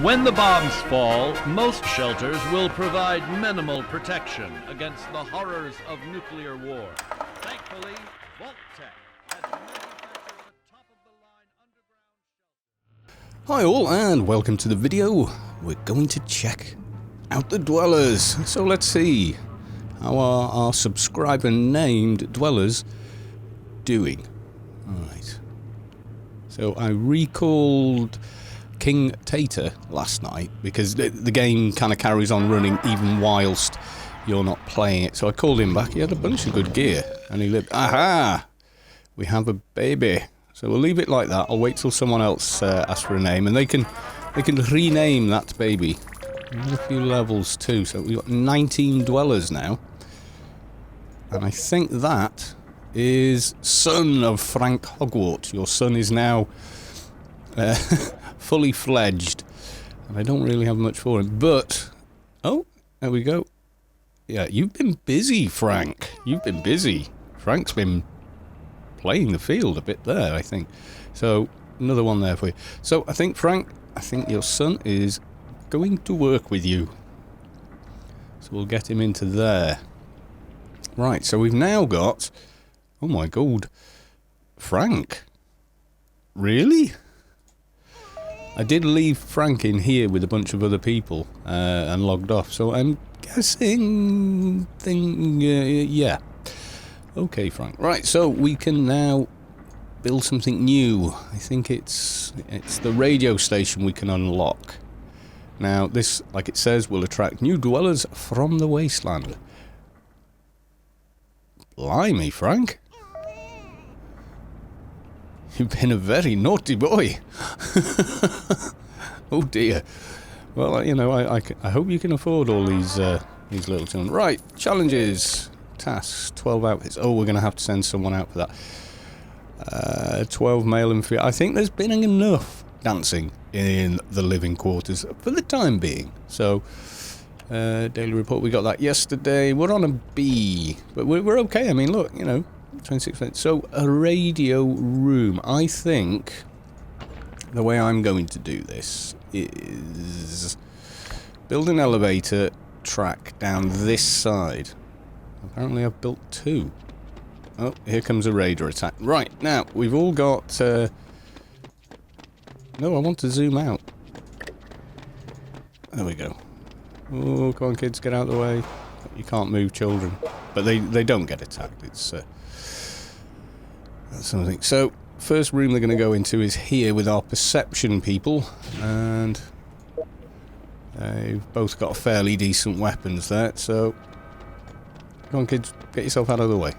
When the bombs fall, most shelters will provide minimal protection against the horrors of nuclear war. Thankfully, Vault-Tec has manufactured the top-of-the-line underground shelter. Hi all, and welcome to the video. We're going to check out the dwellers. So let's see, how are our subscriber named dwellers doing? Alright. So I recalled King Tater last night because the game kind of carries on running even whilst you're not playing it. So I called him back. He had a bunch of good gear and he lived. Aha! We have a baby. So we'll leave it like that. I'll wait till someone else asks for a name and they can rename that baby. There's a few levels too. So we've got 19 dwellers now. And I think that is son of Frank Hogwart. Your son is now fully fledged, and I don't really have much for him, but oh, there we go. Yeah, you've been busy, Frank. You've been busy. Frank's been playing the field a bit there, I think. So another one there for you. So I think, Frank, your son is going to work with you, so we'll get him into there. Right, so we've now got, oh my god, Frank, really? I did leave Frank in here with a bunch of other people and logged off, so I'm guessing... yeah. Okay, Frank. Right, so we can now build something new. I think it's the radio station we can unlock. Now, this, like it says, will attract new dwellers from the wasteland. Blimey, Frank. You've been a very naughty boy. Oh dear. Well, you know, I hope you can afford all these little children. Right, challenges, tasks, 12 outfits. Oh, we're going to have to send someone out for that. 12 male and female. I think there's been enough dancing in the living quarters for the time being. So, daily report, we got that yesterday. We're on a B, but we're okay. I mean, look, you know, 26 minutes. So, a radio room. I think the way I'm going to do this is build an elevator track down this side. Apparently I've built two. Oh, here comes a raider attack. Right, now, we've all got... No, I want to zoom out. There we go. Oh, come on, kids, get out of the way. You can't move children. But they don't get attacked. It's... that's something. So, first room they're going to go into is here with our perception people, and they've both got fairly decent weapons there, so come on kids, get yourself out of the way.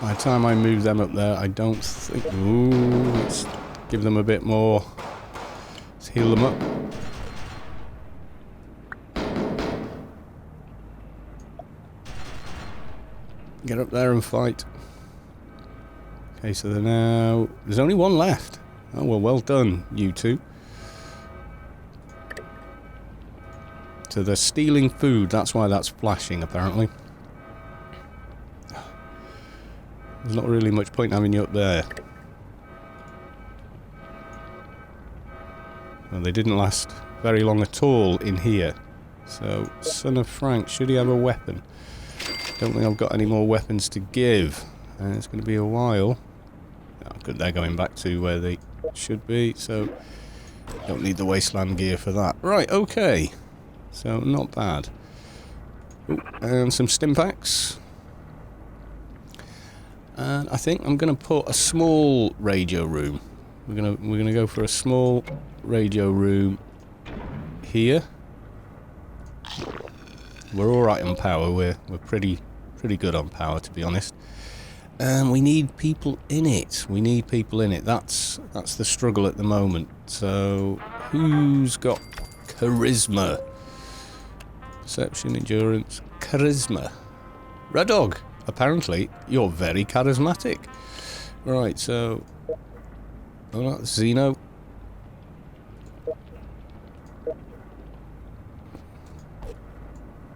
By the time I move them up there, I don't think... Ooh, let's give them a bit more... Heal them up. Get up there and fight. Okay, so they're now... There's only one left. Oh, well done, you two. So they're stealing food. That's why that's flashing, apparently. There's not really much point having you up there. Well, they didn't last very long at all in here. So, son of Frank, should he have a weapon? Don't think I've got any more weapons to give. And it's going to be a while. Oh, good, they're going back to where they should be, so don't need the wasteland gear for that. Right, okay. So, not bad. Ooh, and some stim packs. And I think I'm going to put a small radio room. We're gonna go for a small radio room here. We're all right on power. We're pretty good on power, to be honest. And we need people in it. We need people in it. That's the struggle at the moment. So who's got charisma? Perception, endurance, charisma. Red Dog. Apparently, you're very charismatic. Right. So. Oh, that's Zeno.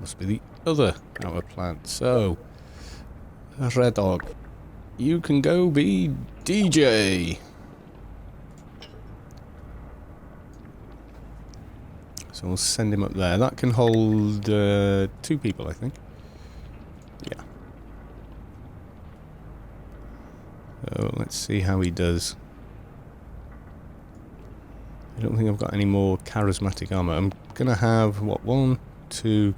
Must be the other power plant. So, Red Dog, you can go be DJ. So we'll send him up there. That can hold 2 people, I think. Yeah. So let's see how he does. I don't think I've got any more charismatic armor. I'm gonna have, what, 1, 2,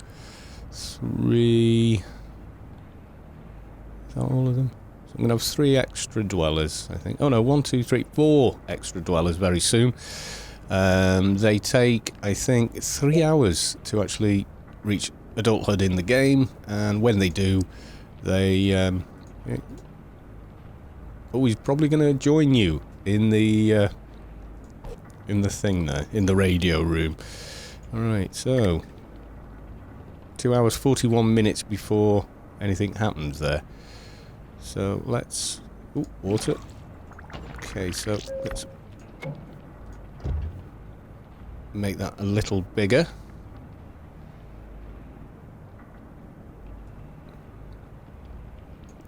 3... Is that all of them? So I'm gonna have 3 extra dwellers, I think. Oh no, 1, 2, 3, 4 extra dwellers very soon. They take, I think, 3 hours to actually reach adulthood in the game, and when they do, they... oh, he's probably going to join you in the thing there, in the radio room. Alright, so 2 hours 41 minutes before anything happens there. So let's... Ooh, water. Okay, so let's make that a little bigger.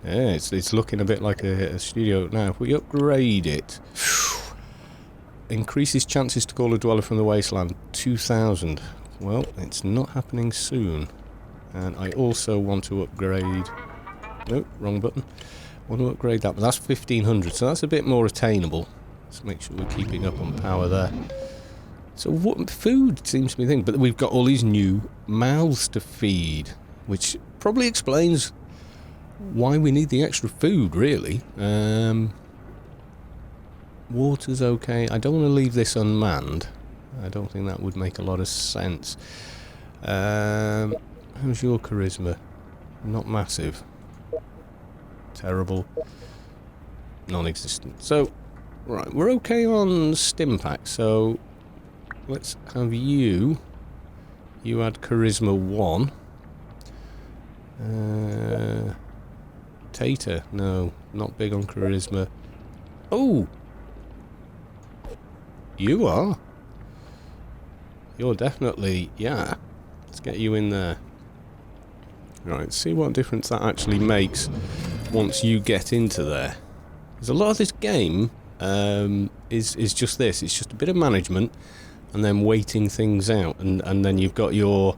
Yeah, it's looking a bit like a studio now. If we upgrade it, increases chances to call a dweller from the wasteland 2,000. Well, it's not happening soon. And I also want to upgrade... Nope, wrong button. I want to upgrade that, but that's 1,500, so that's a bit more attainable. Let's make sure we're keeping up on power there. So what food seems to be the thing, but we've got all these new mouths to feed, which probably explains why we need the extra food, really. Water's okay. I don't want to leave this unmanned. I don't think that would make a lot of sense. How's your charisma? Not massive. Terrible. Non-existent. So, right, we're okay on Stimpack, so let's have you. You had charisma 1. Tater, no, not big on charisma. Oh! You are. You're definitely, yeah. Let's get you in there. Right, see what difference that actually makes once you get into there. Because a lot of this game is just this. It's just a bit of management and then waiting things out. And then you've got your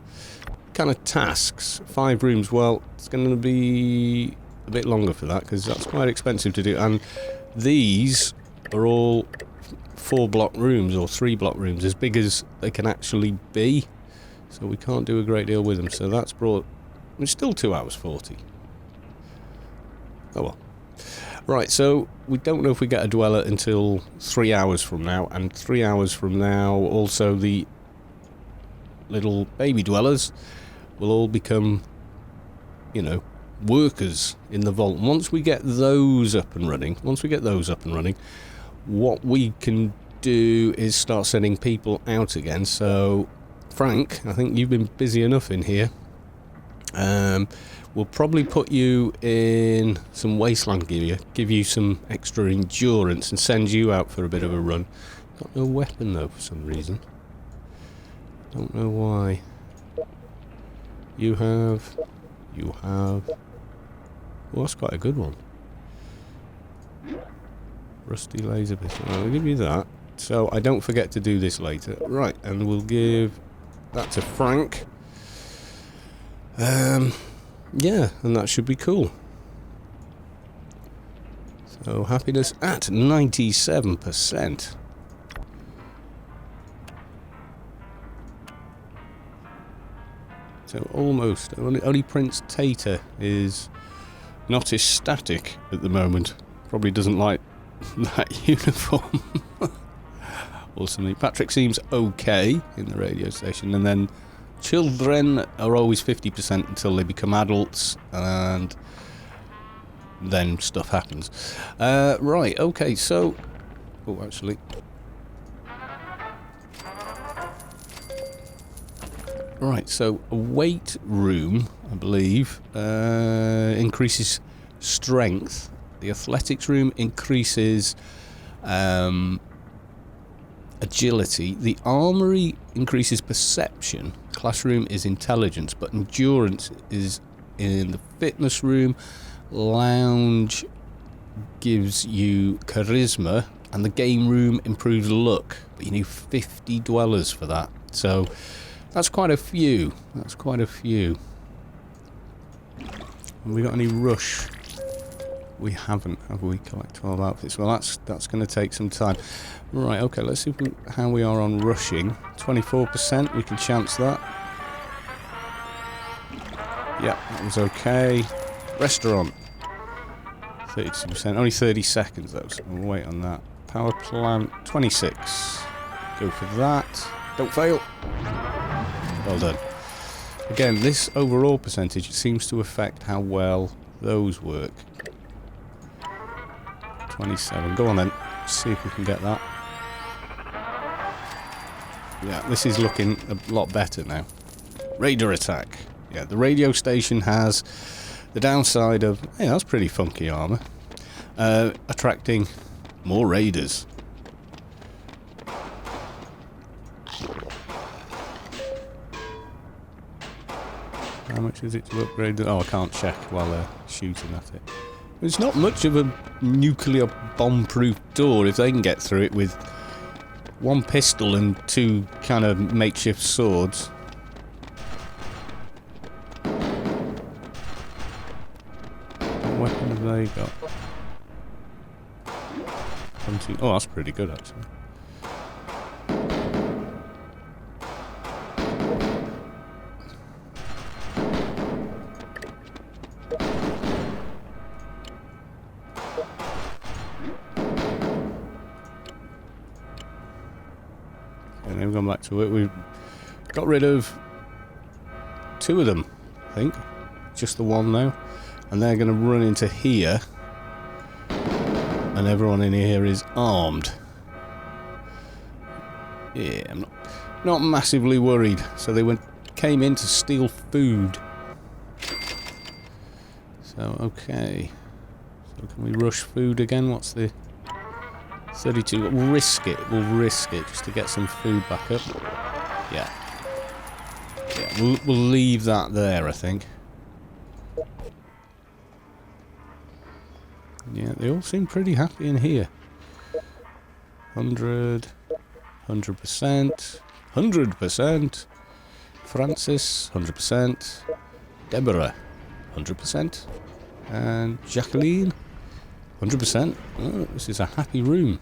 kind of tasks. 5 rooms, well, it's going to be a bit longer for that because that's quite expensive to do. And these are all 4-block rooms or 3-block rooms, as big as they can actually be. So we can't do a great deal with them. So that's brought... It's still 2 hours 40. Oh well. Right, so we don't know if we get a dweller until 3 hours from now. And 3 hours from now, also the little baby dwellers will all become, you know, workers in the vault. And once we get those up and running, what we can do is start sending people out again. So, Frank, I think you've been busy enough in here. We'll probably put you in some wasteland gear, give you some extra endurance, and send you out for a bit of a run. Got no weapon though for some reason. Don't know why. You have. Well, that's quite a good one. Rusty laser pistol. I'll give you that. So I don't forget to do this later. Right, and we'll give that to Frank. Yeah, and that should be cool. So happiness at 97%. So almost. Only Prince Tater is not ecstatic at the moment. Probably doesn't like that uniform. Or something. Patrick seems okay in the radio station, and then children are always 50% until they become adults, and then stuff happens. Right, okay, so... Oh, actually... Right, so a weight room, I believe, increases strength. The athletics room increases agility. The armory increases perception. Classroom is intelligence, but endurance is in the fitness room. Lounge gives you charisma, and the game room improves luck. But you need 50 dwellers for that. So that's quite a few. That's quite a few. Have we got any rush? We haven't, have we? Collect 12 outfits. Well, that's going to take some time. Right, okay, let's see how we are on rushing. 24%, we can chance that. Yeah, that was okay. Restaurant. 32%, only 30 seconds though, so we'll wait on that. Power plant, 26. Go for that. Don't fail. Well done. Again, this overall percentage seems to affect how well those work. 27. Go on then. See if we can get that. Yeah, this is looking a lot better now. Raider attack. Yeah, the radio station has the downside of, hey, that's pretty funky armour. Attracting more raiders. How much is it to upgrade? Oh, I can't check while they're shooting at it. It's not much of a nuclear bomb-proof door if they can get through it with one pistol and two kind of makeshift swords. What weapon have they got? Oh, that's pretty good actually. And then we've gone back to it. We've got rid of two of them, I think. Just the one now. And they're going to run into here. And everyone in here is armed. Yeah, I'm not massively worried. So they came in to steal food. So, okay. So can we rush food again? What's the... 32. We'll risk it just to get some food back up. Yeah. Yeah, we'll leave that there, I think. Yeah, they all seem pretty happy in here. 100, 100%, 100%. Francis, 100%. Deborah, 100%. And Jacqueline, 100%. Oh, this is a happy room.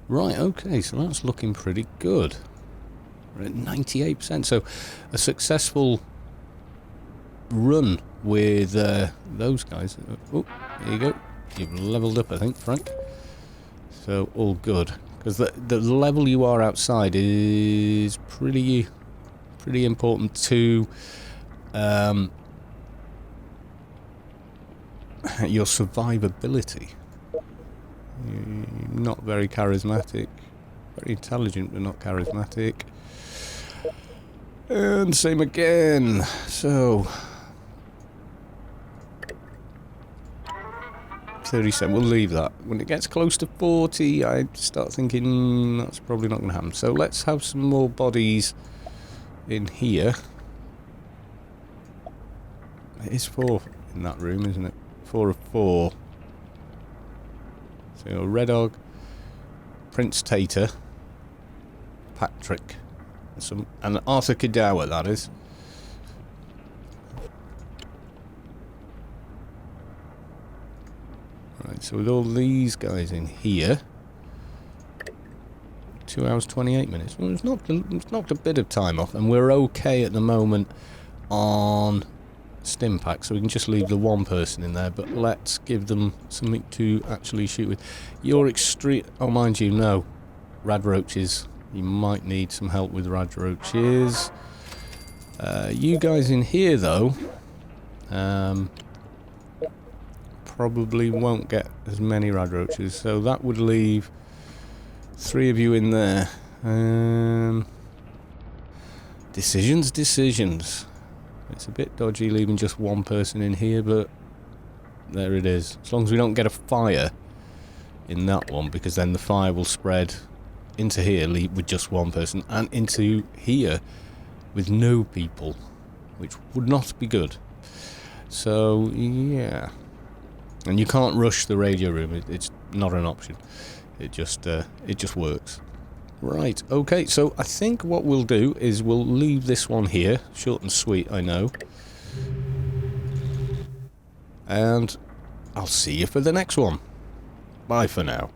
Right, okay, so that's looking pretty good. We're at 98%. So a successful run with those guys. Oh, there you go. You've leveled up, I think, Frank. So all good. Because the level you are outside is pretty important to your survivability. You're not very charismatic. Very intelligent, but not charismatic. And same again. So 37. We'll leave that. When it gets close to 40, I start thinking that's probably not going to happen. So let's have some more bodies in here. It is 4 in that room, isn't it? 4 of 4. So Red Dog, Prince Tater, Patrick, and Arthur Kadawa, that is. Right, so with all these guys in here, 2 hours 28 minutes. Well, it's knocked a bit of time off, and we're okay at the moment on Stimpak, so we can just leave the one person in there, but let's give them something to actually shoot with. You're extreme. Oh, mind you, no. Radroaches. You might need some help with Radroaches. You guys in here, though, probably won't get as many Radroaches, so that would leave 3 of you in there. Decisions. It's a bit dodgy leaving just one person in here, but there it is. As long as we don't get a fire in that one, because then the fire will spread into here with just one person, and into here with no people, which would not be good. So, yeah. And you can't rush the radio room. It's not an option. It just works. Right, okay, so I think what we'll do is we'll leave this one here. Short and sweet, I know. And I'll see you for the next one. Bye for now.